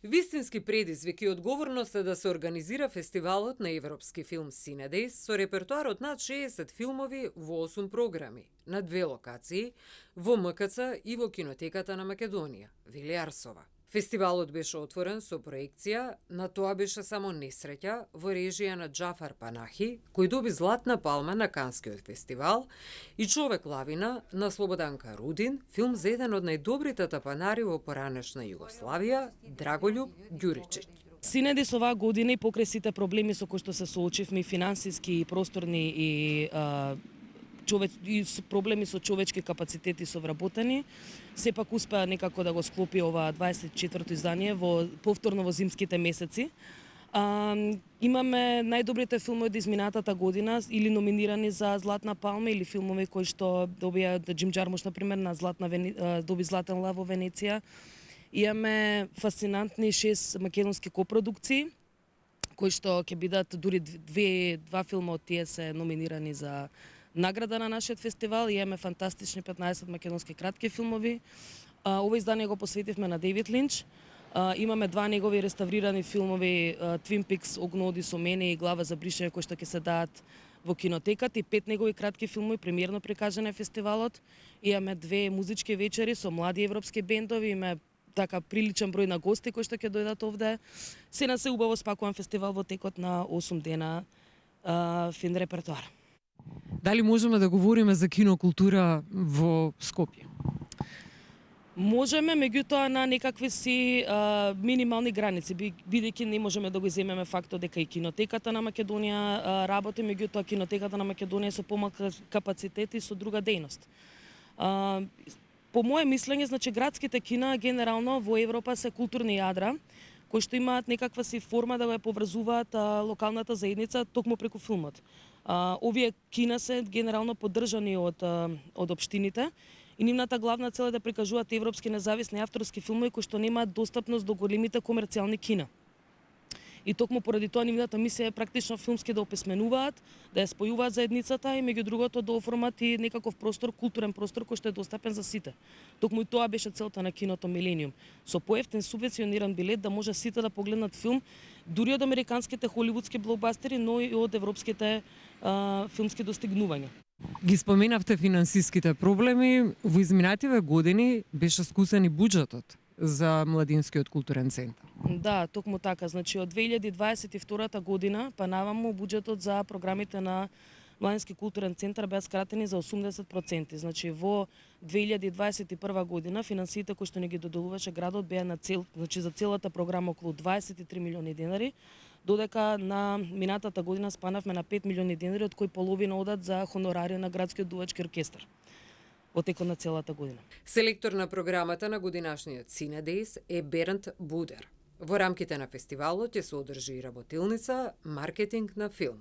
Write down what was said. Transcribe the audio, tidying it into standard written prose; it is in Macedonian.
Вистински предизвик и одговорност е да се организира фестивалот на европски филм Cinedejs со репертоар од над 60 филмови во 8 програми, на 2 локации, во МКЦ и во Кинотеката на Македонија, вели Арсова. Фестивалот беше отворен со проекција, на тоа беше само несреќа во режија на Џафар Панахи, кој доби Златна палма на Канскиот фестивал, и Човек лавина на Слободанка Рудин, филм за еден од најдобрите тапанари во поранешна Југославија, Драголјуб Ѓуричиќ. Cinedejs оваа година и покрај сите проблеми со кои што се соочивме, финансиски и просторни и проблеми со човечки капацитети со вработени, сепак успеа некако да го склопи ова 24-то издание повторно во зимските месеци. Имаме најдобрите филмови од изминатата година или номинирани за Златна палма или филмови кои што добија Џим Џармуш, например, на доби Златен лав во Венеција. Имаме фасцинантни 6 македонски копродукции, кои што ќе бидат дури два филма од тие се номинирани за награда на нашиот фестивал. Имаме фантастични 15 македонски кратки филмови. Ова издание го посветивме на Дејвид Линч. Имаме 2 негови реставрирани филмови, Twin Peaks, Огно оди со мене и Глава за бришење, кои што ќе се дадат во кинотеката, и 5 негови кратки филмови премиерно прикажани на фестивалот. Имаме 2 музички вечери со млади европски бендови, имаме така приличен број на гости кои што ќе дојдат овде. Се на се убаво спакуван фестивал во текот на 8 дена фин репертоар. Дали можеме да говориме за кинокултура во Скопје? Можеме, меѓутоа на некакви си минимални граници, бидејќи не можеме да го земеме фактот дека и Кинотеката на Македонија работи, меѓутоа Кинотеката на Македонија со помалку капацитет и со друга дејност. По моje мислење, значи градските кина генерално во Европа се културни јадра, кои што имаат некаква си форма да го поврзуваат локалната заедница токму преку филмот. Овие кина се генерално поддржани од општините и нивната главна цел е да прикажуваат европски независни авторски филмови кои што немаат достапност до големите комерцијални кина. И токму поради тоа нивната мисија е практично филмски да описменуваат, да ја спојуваат заедницата и меѓу другото да оформат и некаков простор, културен простор кој што е достапен за сите. Токму и тоа беше целта на киното Милениум. Со поевтин субвенциониран билет да може сите да погледнат филм, дури од американските холивудски блокбастери, но и од европските филмски достигнувања. Ги споменавте финансиските проблеми. Во изминативе години беше скусен и буџетот за Младинскиот културен центар. Да, токму така. Значи од 2022 година па наваму буџетот за програмите на Младински културен центар беа скратени за 80%. Значи во 2021 година финансиите кои што ни ги доделуваше градот беа значи за целата програма околу 23 милиони денари, додека на минатата година спанавме на 5 милиони денари, од кои половина одат за хонорари на градскиот дувачки оркестар во текот на целата година. Селектор на програмата на годинашниот Cinedejs е Бернт Будер. Во рамките на фестивалот ќе се одржи и работилница маркетинг на филм.